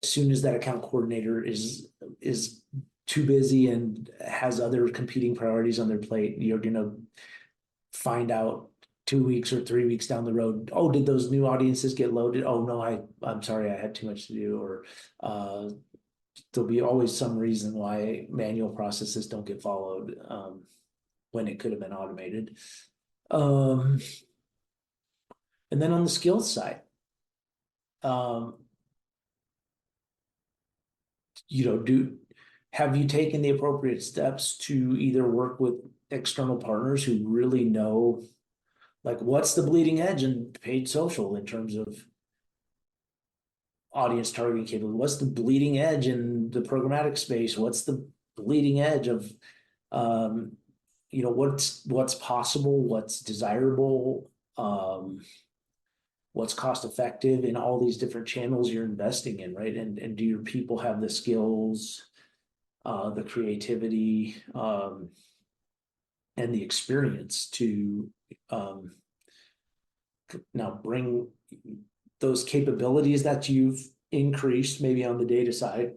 as soon as that account coordinator is too busy and has other competing priorities on their plate, you're gonna find out 2 weeks or 3 weeks down the road, oh, did those new audiences get loaded? Oh no, I'm sorry, I had too much to do. Or there'll be always some reason why manual processes don't get followed when it could have been automated. And then on the skills side, um, have you taken the appropriate steps to either work with external partners who really know, like, what's the bleeding edge in paid social in terms of audience targeting capability? What's the bleeding edge in the programmatic space? What's the bleeding edge of, um, what's possible, what's desirable, what's cost effective in all these different channels you're investing in, right? And do your people have the skills, the creativity, and the experience to now bring those capabilities that you've increased maybe on the data side?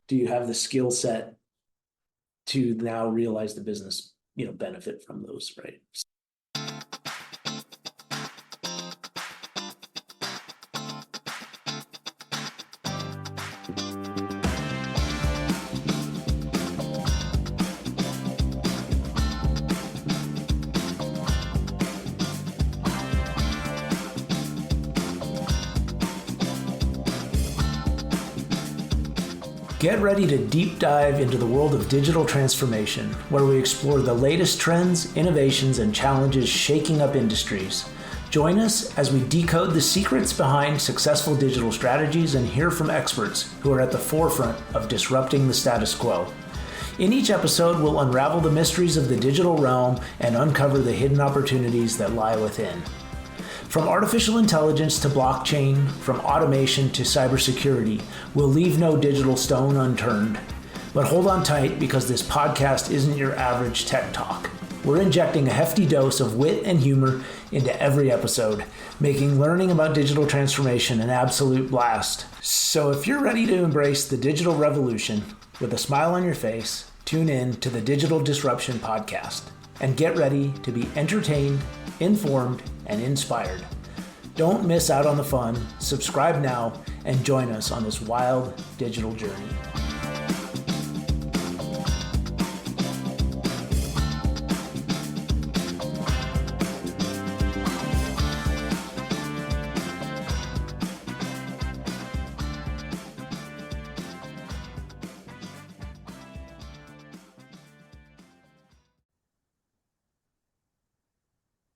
Do you have the skill set to now realize the business, benefit from those, right? Get ready to deep dive into the world of digital transformation, where we explore the latest trends, innovations, and challenges shaking up industries. Join us as we decode the secrets behind successful digital strategies and hear from experts who are at the forefront of disrupting the status quo. In each episode, we'll unravel the mysteries of the digital realm and uncover the hidden opportunities that lie within. From artificial intelligence to blockchain, from automation to cybersecurity, we'll leave no digital stone unturned. But hold on tight, because this podcast isn't your average tech talk. We're injecting a hefty dose of wit and humor into every episode, making learning about digital transformation an absolute blast. So if you're ready to embrace the digital revolution with a smile on your face, tune in to the Digital Disruption Podcast and get ready to be entertained, informed, and inspired. Don't miss out on the fun. Subscribe now and join us on this wild digital journey.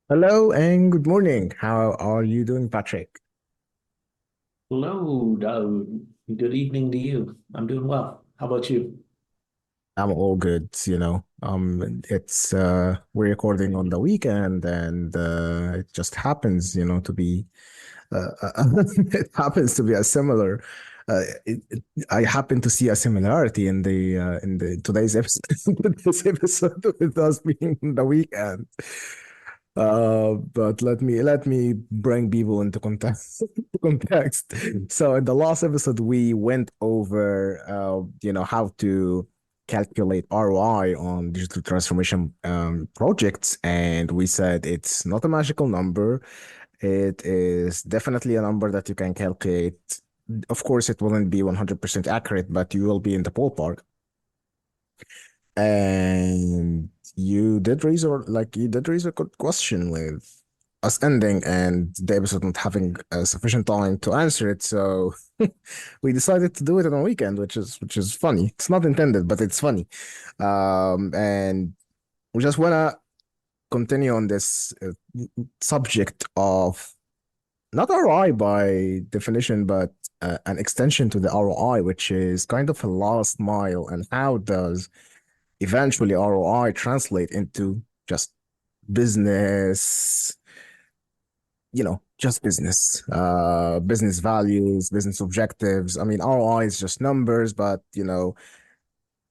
Hello and good morning. How are you doing, Patrick? Hello, Daoud. Good evening to you. I'm doing well. How about you? I'm all good, it's we're recording on the weekend and it just happens, to be it happens to be a similar I happen to see a similarity in the today's episode this episode with us being the weekend. But let me bring people into context. context. So in the last episode, we went over, how to calculate ROI on digital transformation projects, and we said it's not a magical number. It is definitely a number that you can calculate. Of course, it wouldn't be 100% accurate, but you will be in the ballpark. And you did raise a good question with us ending and the episode not having sufficient time to answer it. So we decided to do it on a weekend, which is funny. It's not intended, but it's funny. And we just wanna continue on this subject of not ROI by definition, but an extension to the ROI, which is kind of a last mile, and how does eventually ROI translate into just business, just business values, business objectives. I mean, ROI is just numbers, but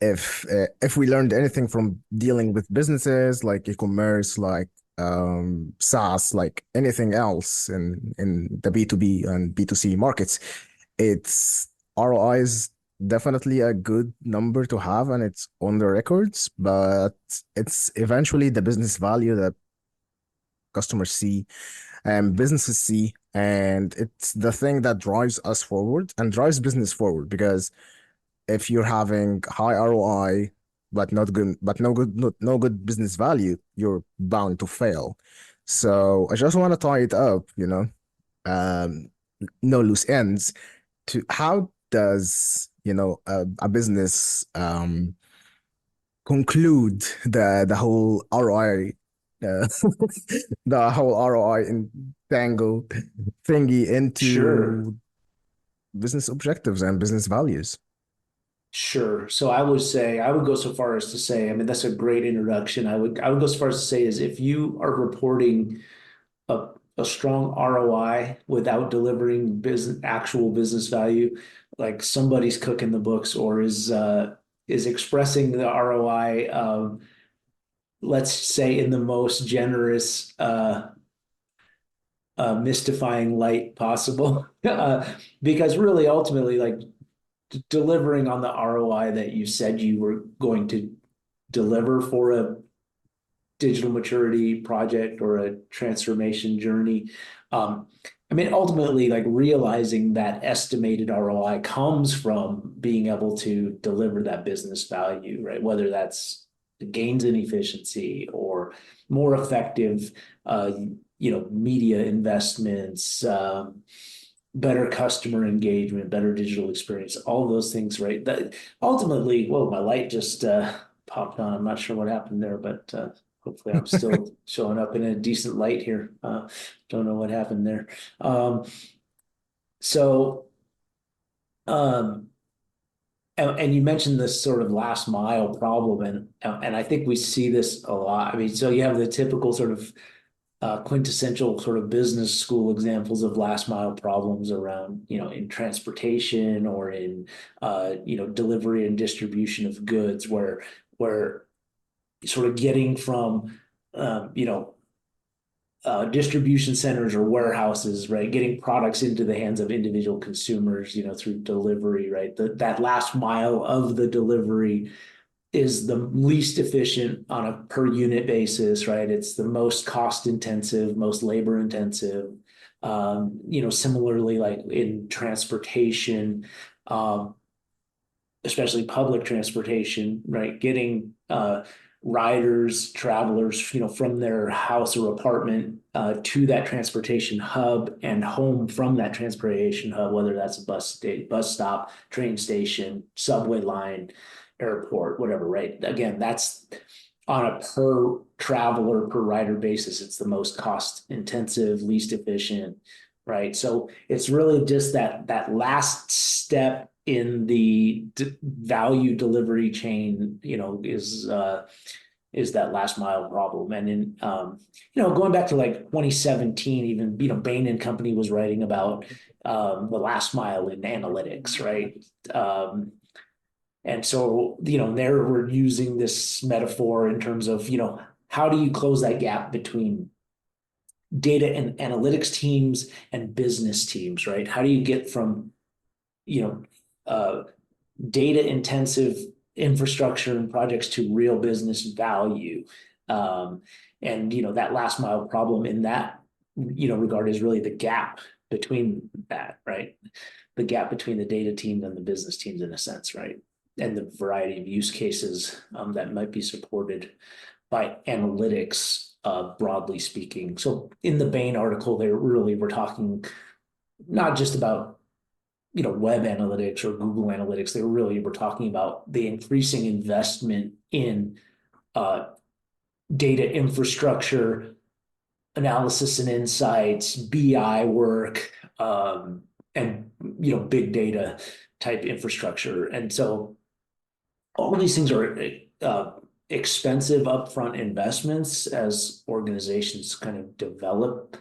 if we learned anything from dealing with businesses like e-commerce, like SaaS, like anything else in the B2B and B2C markets, It's ROI is definitely a good number to have, and it's on the records, but it's eventually the business value that customers see and businesses see, and it's the thing that drives us forward and drives business forward. Because if you're having high ROI but not good, but no good business value, you're bound to fail. So I just want to tie it up, um, no loose ends. To how does a business conclude the whole ROI, uh, the whole ROI entangle thingy Sure. into business objectives and business values? Sure. So I would say I would go so far as to say, I mean, that's a great introduction. I would go so far as to say is if you are reporting a a strong ROI without delivering business actual business value, like somebody's cooking the books or is expressing the ROI let's say in the most generous mystifying light possible. Because really ultimately like delivering on the ROI that you said you were going to deliver for a digital maturity project or a transformation journey. Um, I mean, ultimately, like realizing that estimated ROI comes from being able to deliver that business value, right? Whether that's gains in efficiency or more effective, uh, media investments, better customer engagement, better digital experience, all those things, right? That ultimately, whoa, my light just popped on. I'm not sure what happened there, but hopefully I'm still showing up in a decent light here. Don't know what happened there. Um, so, um, and you mentioned this sort of last mile problem, and I think we see this a lot. I mean, so you have the typical sort of quintessential sort of business school examples of last mile problems around, in transportation or in, delivery and distribution of goods, where sort of getting from, distribution centers or warehouses, right? Getting products into the hands of individual consumers, through delivery, right? That last mile of the delivery is the least efficient on a per unit basis, right? It's the most cost intensive, most labor intensive. Similarly, like in transportation, um, especially public transportation, right? Getting riders, travelers, from their house or apartment to that transportation hub and home from that transportation hub, whether that's a bus stop, train station, subway line, airport, whatever, right? Again, that's on a per traveler, per rider basis. It's the most cost intensive, least efficient, right? So it's really just that last step in the value delivery chain, is that last mile problem. And in going back to like 2017, even Bain and Company was writing about the last mile in analytics, right? And so there we're using this metaphor in terms of how do you close that gap between data and analytics teams and business teams, right? How do you get from you know uh, data intensive infrastructure and projects to real business value. Um, and that last mile problem in that regard is really the gap between that, right? The gap between the data teams and the business teams in a sense, right? And the variety of use cases that might be supported by analytics, broadly speaking. So in the Bain article, they really were talking not just about web analytics or Google Analytics. They really were talking about the increasing investment in uh, data infrastructure, analysis and insights, BI work, and big data type infrastructure. And so all of these things are expensive upfront investments as organizations kind of develop.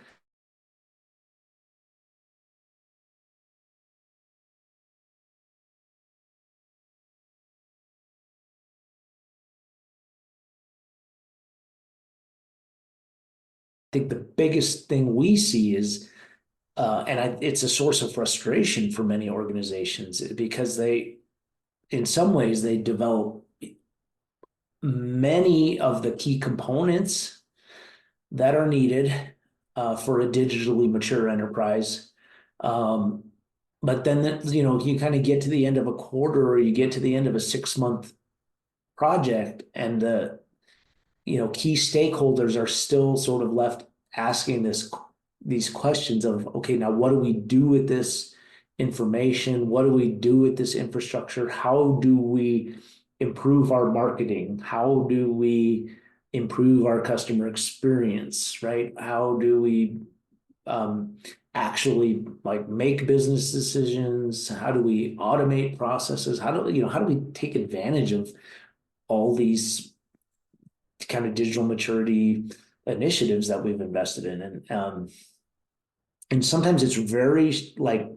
I think the biggest thing we see is It's a source of frustration for many organizations because in some ways, they develop many of the key components that are needed for a digitally mature enterprise. Um, but then, you kind of get to the end of a quarter or you get to the end of a 6 month project, and key stakeholders are still sort of left asking these questions of, okay, now what do we do with this information? What do we do with this infrastructure? How do we improve our marketing? How do we improve our customer experience, right? How do we um, actually like make business decisions? How do we automate processes? How do we take advantage of all these kind of digital maturity initiatives that we've invested in? And sometimes it's very like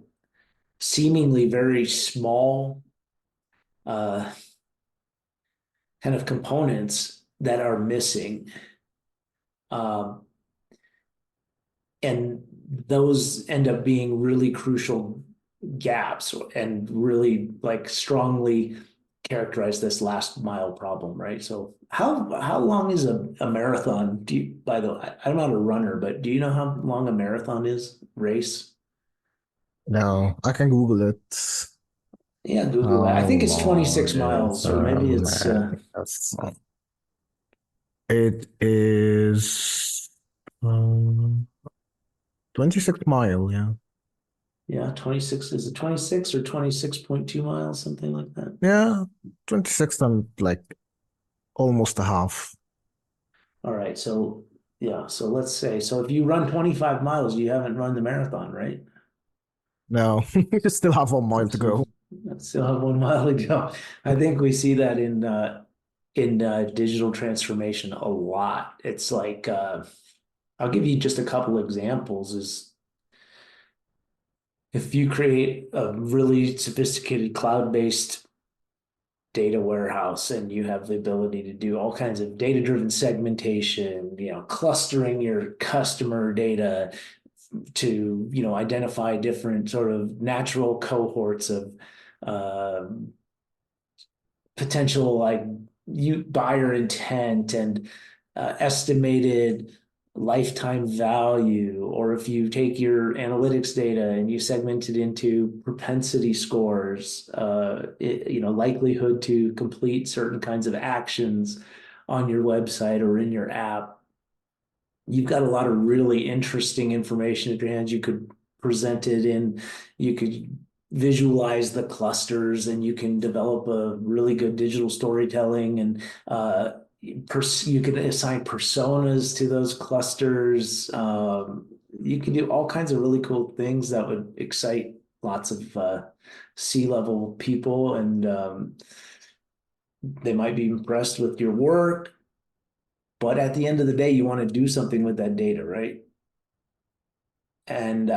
seemingly very small uh, kind of components that are missing. Um, and those end up being really crucial gaps and really like strongly characterize this last mile problem, right? So how long is a marathon? By the way, I'm not a runner, but do you know how long a marathon is race? No, I can Google it. Yeah, Google that. I How think it's long 26 is miles, or maybe it's that's it is 26 mile, yeah. yeah, 26. Is it 26 or 26.2 miles, something like that? Yeah, 26 and like almost a half. All right, so yeah, so let's say so if you run 25 miles, you haven't run the marathon, right? No, you still have 1 mile to So go. I still have 1 mile to go. I think we see that in digital transformation a lot. It's like I'll give you just a couple examples. Is if you create a really sophisticated cloud-based data warehouse and you have the ability to do all kinds of data-driven segmentation, clustering your customer data to, identify different sort of natural cohorts of uh, potential like you buyer intent and estimated lifetime value, or if you take your analytics data and you segment it into propensity scores, likelihood to complete certain kinds of actions on your website or in your app, you've got a lot of really interesting information at your hands. You could present it in, you could visualize the clusters, and you can develop a really good digital storytelling, and you can assign personas to those clusters. You can do all kinds of really cool things that would excite lots of C-level people, and they might be impressed with your work. But at the end of the day, you want to do something with that data, right? And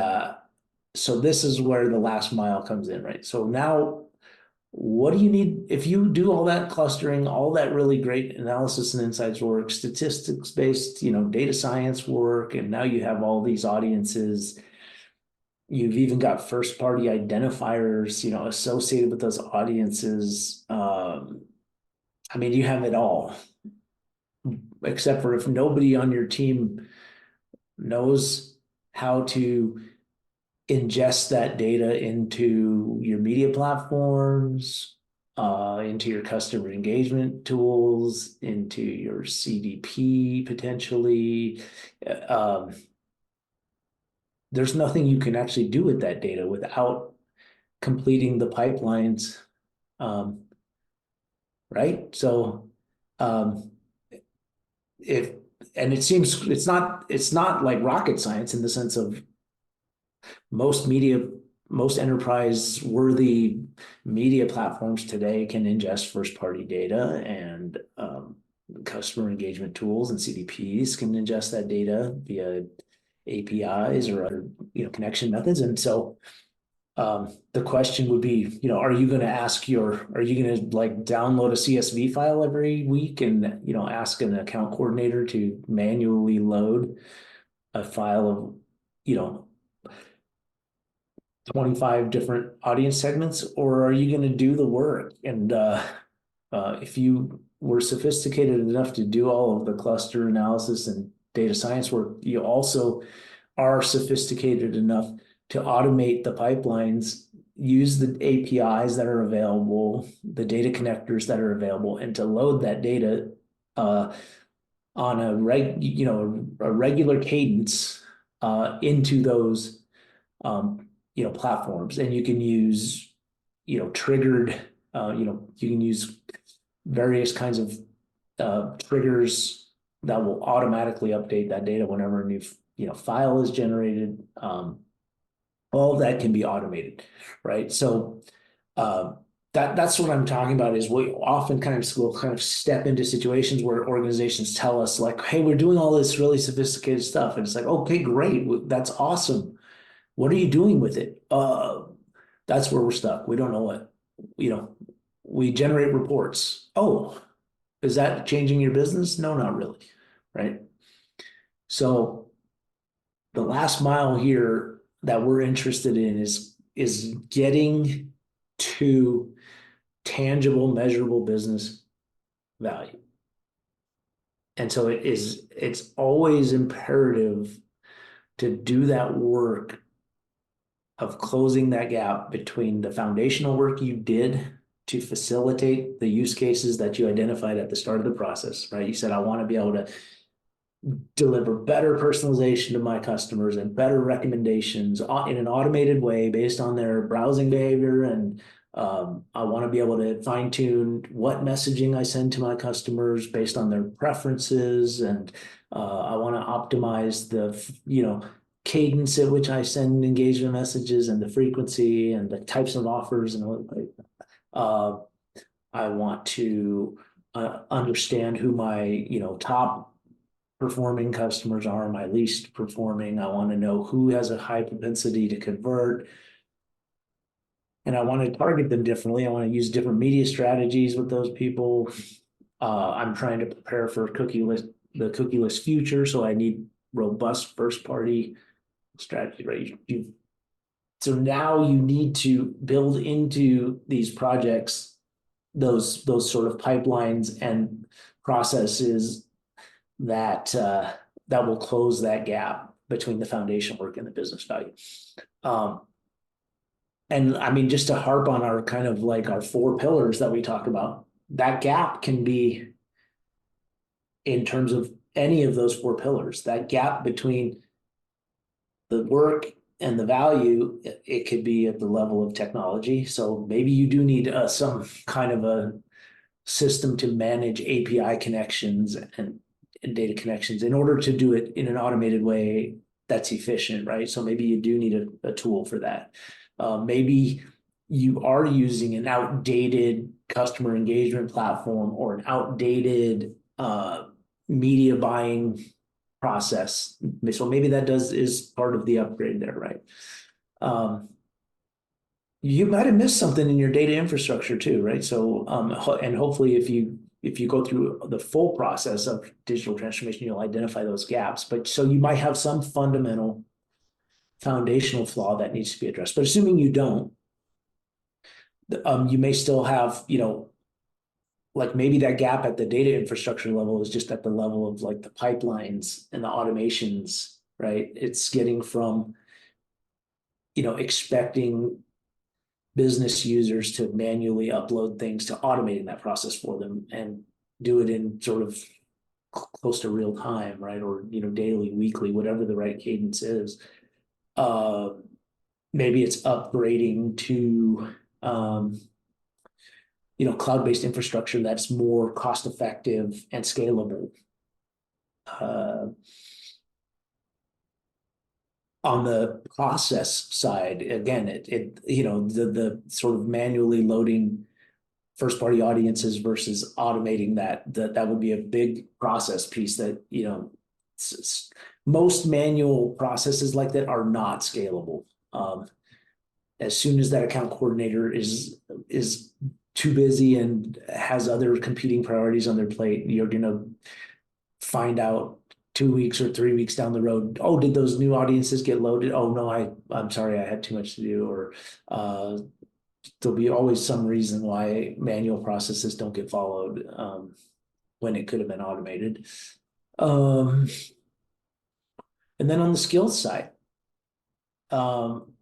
so this is where the last mile comes in, right? So now, what do you need if you do all that clustering, all that really great analysis and insights work, statistics based, data science work, and now you have all these audiences. You've even got first party identifiers, associated with those audiences. I mean, you have it all, except for if nobody on your team knows how to ingest that data into your media platforms, into your customer engagement tools, into your CDP potentially. Um, there's nothing you can actually do with that data without completing the pipelines, um, right? So, um, if and it seems it's not like rocket science in the sense of most media, most enterprise worthy media platforms today can ingest first party data, and customer engagement tools and CDPs can ingest that data via APIs or other connection methods. And so the question would be, are you going to like download a CSV file every week and ask an account coordinator to manually load a file of you know 25 different audience segments, or are you going to do the work? And if you were sophisticated enough to do all of the cluster analysis and data science work, you also are sophisticated enough to automate the pipelines, use the APIs that are available, the data connectors that are available, and to load that data on a regular cadence into those platforms. And you can use triggered you can use various kinds of triggers that will automatically update that data whenever a new file is generated. All of that can be automated, right? So that's what I'm talking about. Is we often will kind of step into situations where organizations tell us like, "Hey, we're doing all this really sophisticated stuff," and it's like, "Okay, great, that's awesome. What are you doing with it?" That's where we're stuck. We don't know what, we generate reports. Oh, is that changing your business? No, not really, right? So the last mile here that we're interested in is getting to tangible, measurable business value. And so it's always imperative to do that work of closing that gap between the foundational work you did to facilitate the use cases that you identified at the start of the process, right? You said, I want to be able to deliver better personalization to my customers and better recommendations in an automated way based on their browsing behavior. And I want to be able to fine tune what messaging I send to my customers based on their preferences. And I want to optimize the, cadence at which I send engagement messages and the frequency and the types of offers. And I want to understand who my, top performing customers are, my least performing. I want to know who has a high propensity to convert. And I want to target them differently. I want to use different media strategies with those people. I'm trying to prepare for the cookieless future. So I need robust first party strategy, right? So now you need to build into these projects those sort of pipelines and processes that will close that gap between the foundation work and the business value. And I mean, just to harp on our kind of like our 4 pillars that we talk about, that gap can be in terms of any of those 4 pillars. That gap between the work and the value, it could be at the level of technology. So maybe you do need some kind of a system to manage API connections and data connections in order to do it in an automated way that's efficient, right? So maybe you do need a tool for that. Maybe you are using an outdated customer engagement platform or an outdated media buying process. So maybe that is part of the upgrade there, right? You might have missed something in your data infrastructure too, right? So and hopefully if you go through the full process of digital transformation, you'll identify those gaps. But so you might have some fundamental foundational flaw that needs to be addressed. But assuming you don't, you may still have, like maybe that gap at the data infrastructure level is just at the level of like the pipelines and the automations, right? It's getting from, expecting business users to manually upload things to automating that process for them and do it in sort of close to real time, right? Or, daily, weekly, whatever the right cadence is. Maybe it's upgrading to, cloud-based infrastructure that's more cost-effective and scalable. On the process side, again, the sort of manually loading first-party audiences versus automating that would be a big process piece that, most manual processes like that are not scalable. As soon as that account coordinator is too busy and has other competing priorities on their plate, you're going to find out 2 weeks or 3 weeks down the road, oh, did those new audiences get loaded? Oh no, I'm sorry, I had too much to do. Or there'll be always some reason why manual processes don't get followed when it could have been automated. Um, and then on the skills side, um,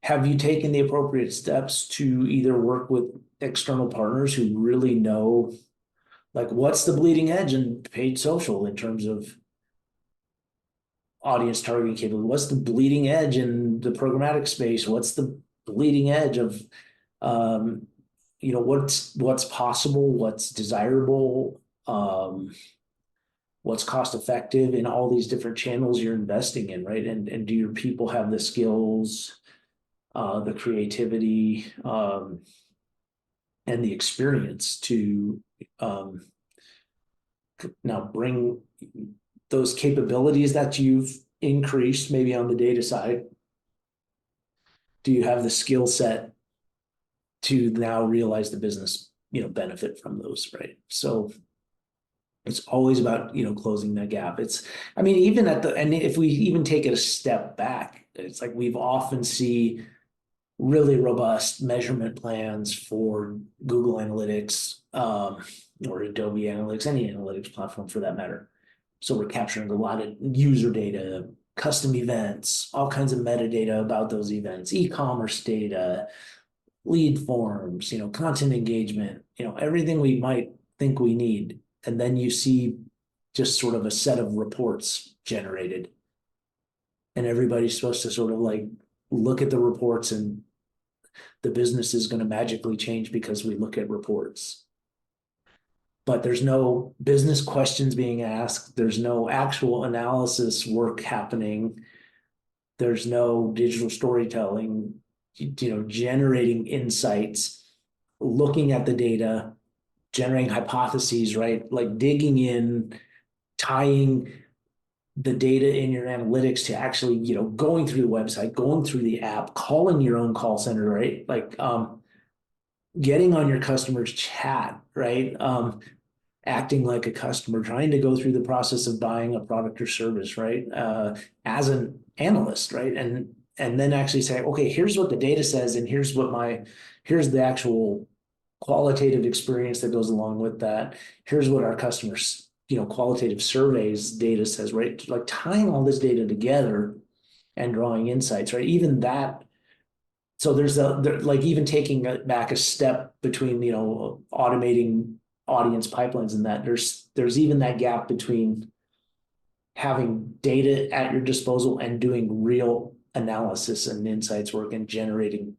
have you taken the appropriate steps to either work with external partners who really know, like, what's the bleeding edge in paid social in terms of audience targeting capability? What's the bleeding edge in the programmatic space? What's the bleeding edge of, um, what's possible, what's desirable, what's cost effective in all these different channels you're investing in, right? And do your people have the skills, the creativity, and the experience to um, now bring those capabilities that you've increased maybe on the data side? Do you have the skill set to now realize the business, benefit from those, right? So it's always about, closing that gap. I mean, even and if we even take it a step back, it's like we've often see really robust measurement plans for Google Analytics, or Adobe Analytics, any analytics platform for that matter. So we're capturing a lot of user data, custom events, all kinds of metadata about those events, e-commerce data, lead forms, content engagement, everything we might think we need. And then you see just sort of a set of reports generated. And everybody's supposed to sort of like look at the reports, and the business is going to magically change because we look at reports. But there's no business questions being asked. There's no actual analysis work happening. There's no digital storytelling, generating insights, looking at the data, generating hypotheses, right? Like digging in, tying the data in your analytics to actually, going through the website, going through the app, calling your own call center, right? Like getting on your customer's chat, right? Acting like a customer, trying to go through the process of buying a product or service, right? As an analyst, right? And then actually say, okay, here's what the data says, and here's the actual qualitative experience that goes along with that. Here's what our customers, qualitative surveys data says, right? Like tying all this data together and drawing insights, right? Even that. So like even taking it back a step between, automating audience pipelines and that there's even that gap between having data at your disposal and doing real analysis and insights work and generating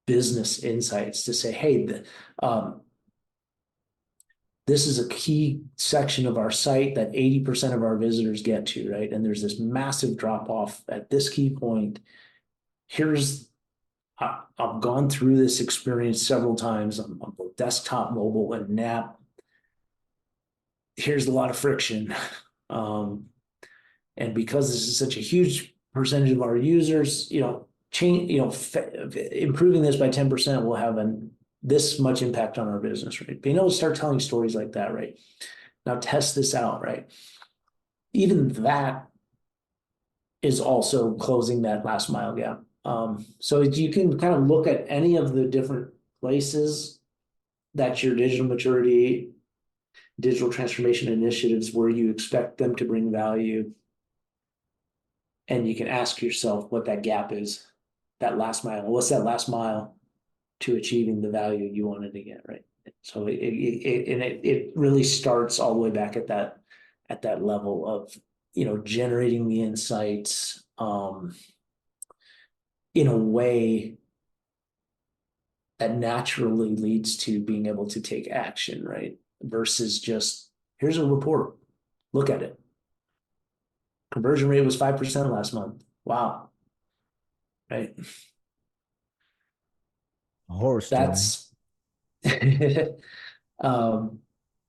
business insights to say, hey, this is a key section of our site that 80% of our visitors get to, right? And there's this massive drop off at this key point. I've gone through this experience several times on both desktop, mobile, and app. Here's a lot of friction. And because this is such a huge percentage of our users, improving this by 10% will have this much impact on our business, right? Being able to start telling stories like that, right? Now test this out, right? Even that is also closing that last mile gap. So you can kind of look at any of the different places that your digital maturity, digital transformation initiatives where you expect them to bring value. And you can ask yourself what that gap is, that last mile. What's that last mile to achieving the value you wanted to get, right? So it really starts all the way back at that level of, generating the insights in a way that naturally leads to being able to take action, right? Versus just, here's a report, look at it. Conversion rate was 5% last month. Wow. Right. Horror story. That's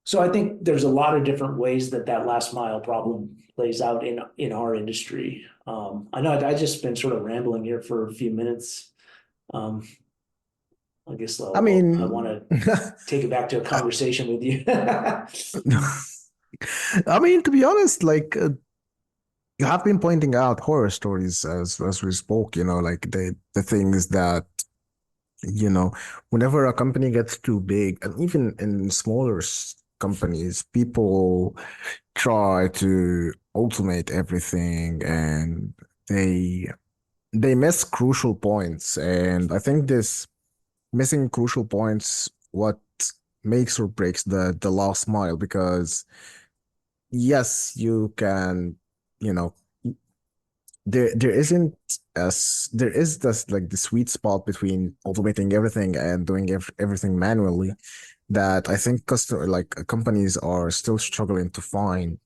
so I think there's a lot of different ways that last mile problem plays out in our industry. I know I just been sort of rambling here for a few minutes. I guess I I want mean, to take it back to a conversation with you. I mean, to be honest, like you have been pointing out horror stories as we spoke, like the things that, you know, whenever a company gets too big, and even in smaller companies, people try to automate everything and they they miss crucial points. And I think this missing crucial points what makes or breaks the last mile because yes, you can, you know, there isn't as there is this like the sweet spot between automating everything and doing everything manually that I think customer like companies are still struggling to find.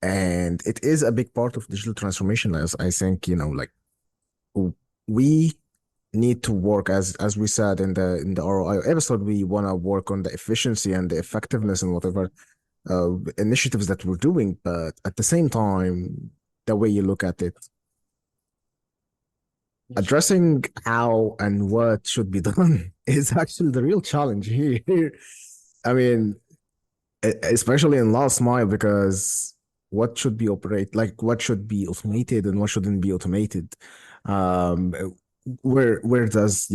And it is a big part of digital transformation, as I think, like we need to work as we said in the ROI episode, we want to work on the efficiency and the effectiveness and whatever initiatives that we're doing. But at the same time, the way you look at it, addressing how and what should be done is actually the real challenge here. I mean, especially in last mile, because what should be what should be automated and what shouldn't be automated. Um, where does,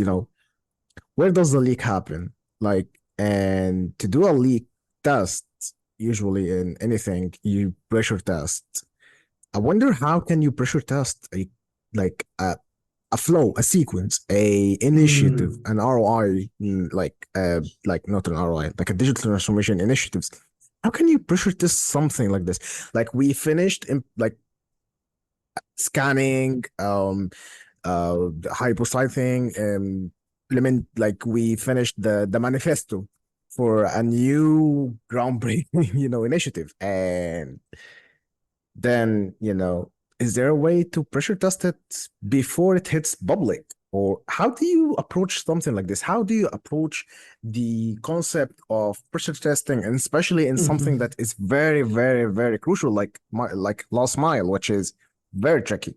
where does the leak happen? Like, and to do a leak test, usually in anything, you pressure test. I wonder how can you pressure test like a flow, a sequence, a initiative, Hmm. an ROI, like not an ROI, like a digital transformation initiatives. How can you pressure test something like this? Like we finished in like scanning, hypocyting, implement like we finished the manifesto for a new groundbreaking, initiative. And then, is there a way to pressure test it before it hits public? Or how do you approach something like this? How do you approach the concept of pressure testing, and especially in something Mhm. that is very, very, very crucial, like last mile, which is very tricky?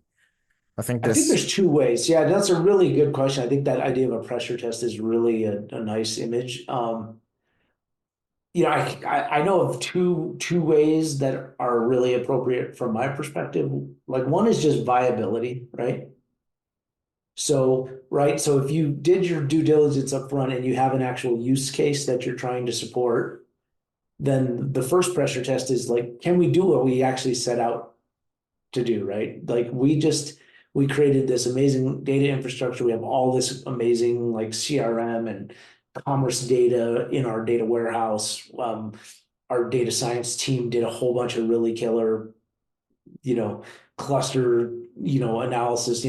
I think I think this. there's two ways. Yeah, that's a really good question. I think that idea of a pressure test is really a nice image. I know of two ways that are really appropriate from my perspective. Like one is just viability, right? So, right, so if you did your due diligence up front and you have an actual use case that you're trying to support, then the first pressure test is like, can we do what we actually set out to do, right? Like we created this amazing data infrastructure. We have all this amazing like CRM and commerce data in our data warehouse. Our data science team did a whole bunch of really killer, you know, cluster, analysis,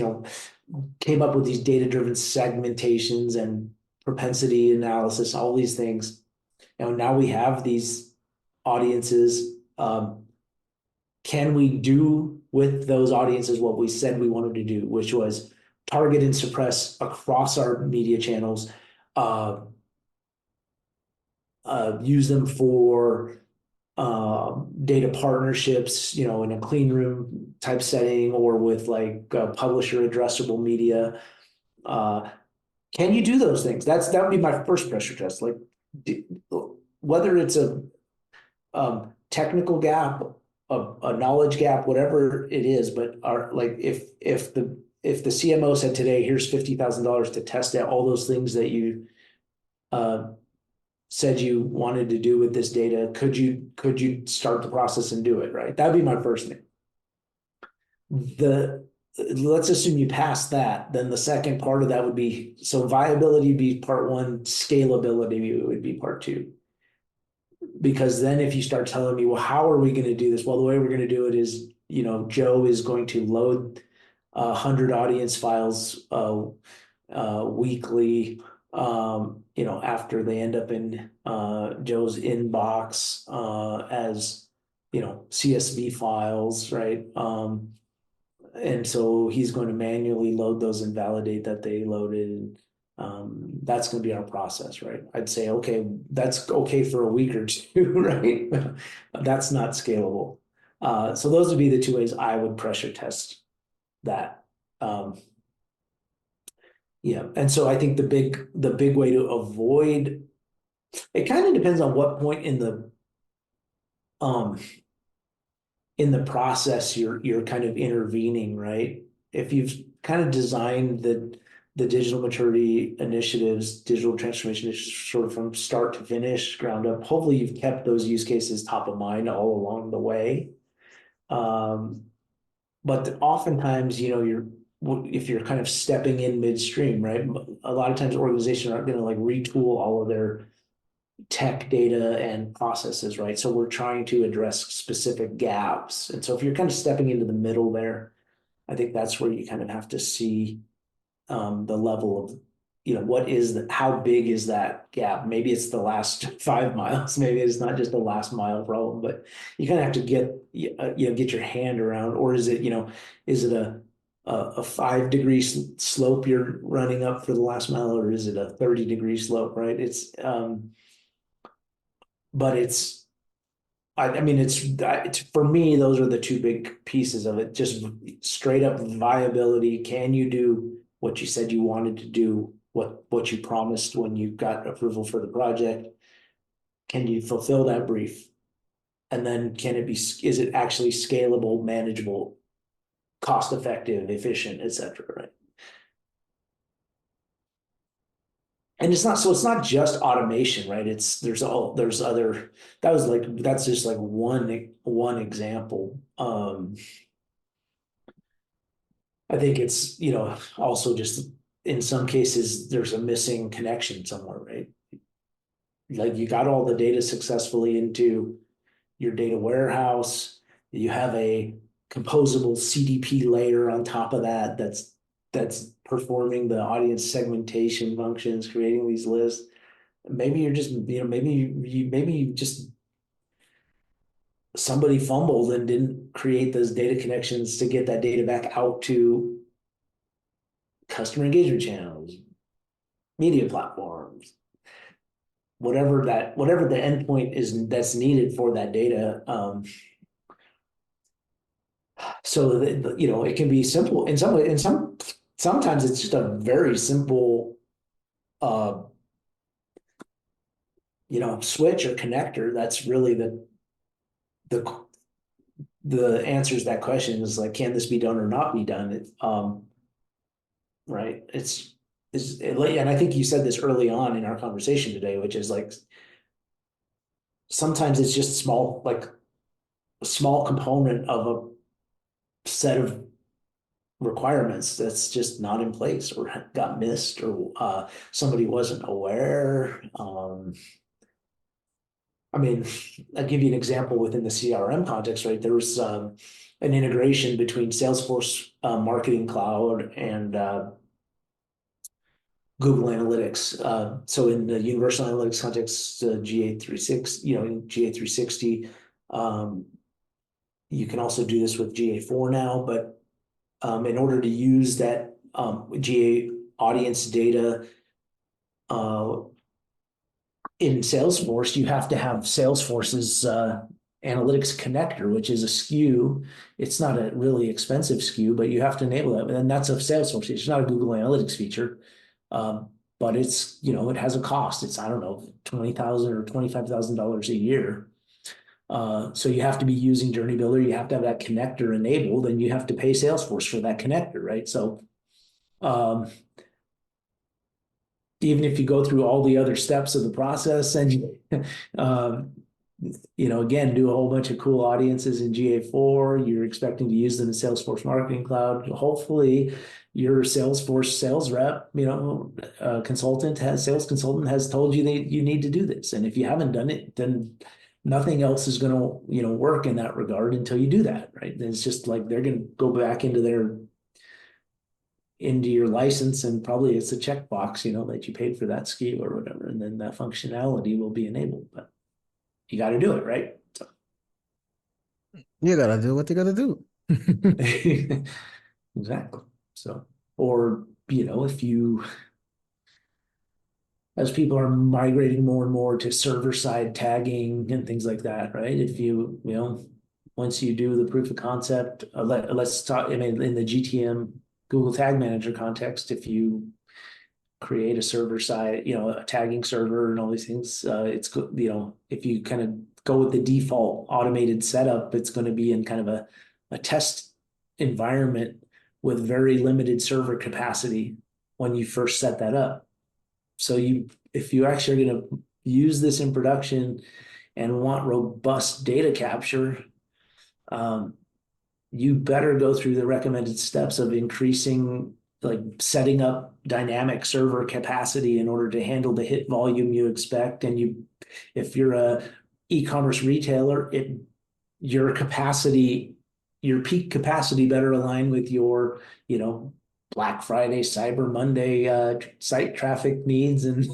came up with these data-driven segmentations and propensity analysis, all these things. Now we have these audiences. Can we do with those audiences what we said we wanted to do, which was target and suppress across our media channels, uh, use them for data partnerships, in a clean room type setting or with like publisher addressable media. Uh, can you do those things? That would be my first pressure test. Like whether it's a technical gap, a knowledge gap, whatever it is, but are like if the CMO said today, here's $50,000 to test out all those things that you uh, said you wanted to do with this data, could you start the process and do it, right? That'd be my first thing. The Let's assume you pass that, then the second part of that would be so viability would be part one, scalability would be part two. Because then if you start telling me, well, how are we going to do this? Well, the way we're going to do it is, Joe is going to load 100 audience files weekly, after they end up in Joe's inbox as, CSV files, right? And so he's going to manually load those and validate that they loaded. That's going to be our process, right? I'd say, okay, that's okay for a week or two, right? That's not scalable. So those would be the two ways I would pressure test that. Um, Yeah. And so I think the big way to avoid it kind of depends on what point um in the process you're kind of intervening, right? If you've kind of designed the digital maturity initiatives, digital transformation initiatives sort of from start to finish, ground up, hopefully you've kept those use cases top of mind all along the way. Um, but oftentimes, if you're kind of stepping in midstream, right? A lot of times organizations aren't going to like retool all of their tech data and processes, right? So we're trying to address specific gaps. And so if you're kind of stepping into the middle there, I think that's where you kind of have to see the level of, how big is that gap? Maybe it's the last 5 miles. Maybe it's not just the last mile problem, but you kind of have to get your hand around, or is it a 5-degree slope you're running up for the last mile, or is it a 30-degree slope, right? But I mean, it's for me, those are the two big pieces of it. Just straight up viability. Can you do what you said you wanted to do? What you promised when you got approval for the project? Can you fulfill that brief? And then is it actually scalable, manageable, cost effective, efficient, et cetera, right? And it's not just automation, right? There's other, that's just like one example. I think it's, also just in some cases, there's a missing connection somewhere, right? Like you got all the data successfully into your data warehouse. You have a composable CDP layer on top of that's performing the audience segmentation functions, creating these lists. Maybe you're just, maybe you just somebody fumbled and didn't create those data connections to get that data back out to customer engagement channels, media platforms, whatever the endpoint is that's needed for that data. So that, it can be simple in some way. Sometimes it's just a very simple, uh, switch or connector. That's really the the answers that question is like, can this be done or not be done? Right. And I think you said this early on in our conversation today, which is like sometimes it's just small, like a small component of a set of requirements that's just not in place or got missed or somebody wasn't aware. I mean, I'll give you an example within the CRM context, right? There was an integration between Salesforce Marketing Cloud and Google Analytics. So in the Universal Analytics context, GA360, in GA360, um, you can also do this with GA4 now, but in order to use that GA audience data uh, in Salesforce, you have to have Salesforce's analytics connector, which is a SKU. It's not a really expensive SKU, but you have to enable that. And that's a Salesforce. It's not a Google Analytics feature. But it has a cost. It's, I don't know, $20,000 or $25,000 a year. So you have to be using Journey Builder. You have to have that connector enabled, and you have to pay Salesforce for that connector, right? So um, even if you go through all the other steps of the process and um, again, do a whole bunch of cool audiences in GA4, you're expecting to use them in Salesforce Marketing Cloud. Hopefully your Salesforce sales rep, sales consultant has told you that you need to do this. And if you haven't done it, then nothing else is going to, work in that regard until you do that, right? And it's just like they're going to go back into your license, and probably it's a checkbox, that you paid for that SKU or whatever, and then that functionality will be enabled. But you got to do it, right? So. You gotta do what you gotta do. Exactly. So, or if you, as people are migrating more and more to server side tagging and things like that, right? If once you do the proof of concept, let's talk. I mean, in the GTM Google Tag Manager context, if you create a server side, a tagging server and all these things. It's if you kind of go with the default automated setup, it's going to be in kind of a test environment with very limited server capacity when you first set that up. So if you actually are going to use this in production and want robust data capture, you better go through the recommended steps of increasing, like setting up dynamic server capacity in order to handle the hit volume you expect. And if you're a e-commerce retailer, your peak capacity better align with your, Black Friday, Cyber Monday site traffic needs, and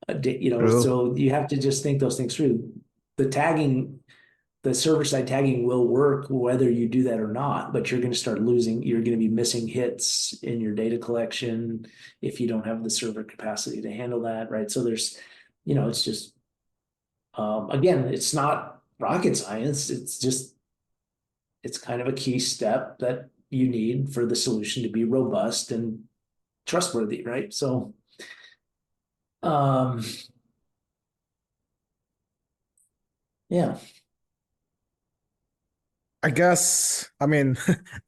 True. so you have to just think those things through. The server-side tagging will work whether you do that or not, but you're going to be missing hits in your data collection if you don't have the server capacity to handle that, right? So there's, it's just, again, it's not rocket science. It's kind of a key step that you need for the solution to be robust and trustworthy, right? So, yeah. I guess, I mean,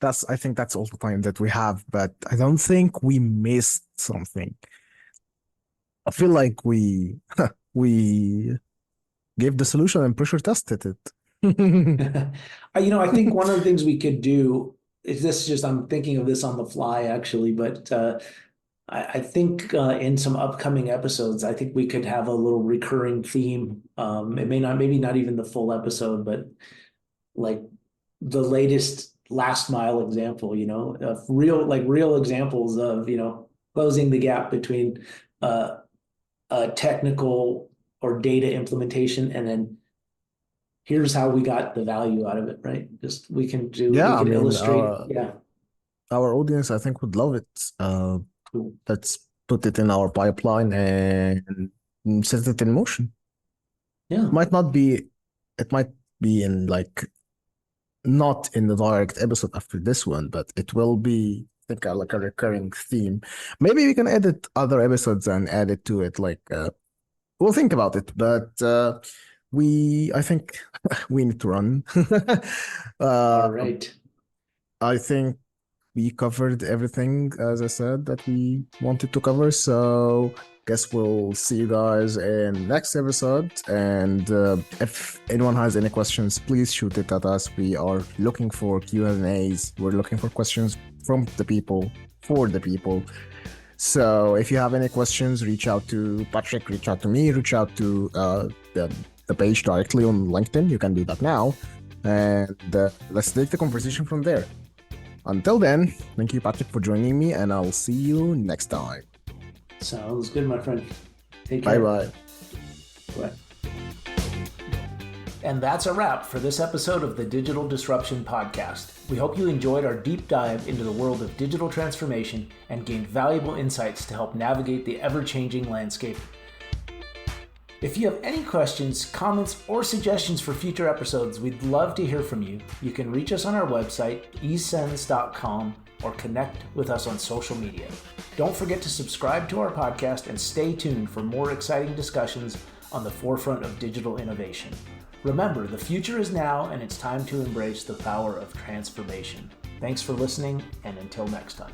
I think that's all the time that we have, but I don't think we missed something. I feel like we gave the solution and pressure tested it. I think one of the things we could do is I'm thinking of this on the fly actually, but I think in some upcoming episodes, I think we could have a little recurring theme. Maybe not even the full episode, but like the latest last mile example, of real examples of, closing the gap between a technical or data implementation and then here's how we got the value out of it, right? We can Yeah, I mean, illustrate. Yeah. our audience, I think, would love it. Cool. Let's put it in our pipeline and set it in motion. Yeah. It might be in not in the direct episode after this one, but it will be, I think, like a recurring theme. Maybe we can edit other episodes and add it to it. We'll think about it, but I think we need to run. All right. I think we covered everything, as I said, that we wanted to cover. So guess we'll see you guys in next episode. And if anyone has any questions, please shoot it at us. We are looking for Q&As. We're looking for questions from the people, for the people. So if you have any questions, reach out to Patrick, reach out to me, reach out to the page directly on LinkedIn. You can do that now. And let's take the conversation from there. Until then, thank you, Patrick, for joining me, and I'll see you next time. Sounds good, my friend. Take care. Bye-bye. Bye. And that's a wrap for this episode of the Digital Disruption Podcast. We hope you enjoyed our deep dive into the world of digital transformation and gained valuable insights to help navigate the ever-changing landscape. If you have any questions, comments, or suggestions for future episodes, we'd love to hear from you. You can reach us on our website, e-CENS.com, or connect with us on social media. Don't forget to subscribe to our podcast and stay tuned for more exciting discussions on the forefront of digital innovation. Remember, the future is now, and it's time to embrace the power of transformation. Thanks for listening, and until next time.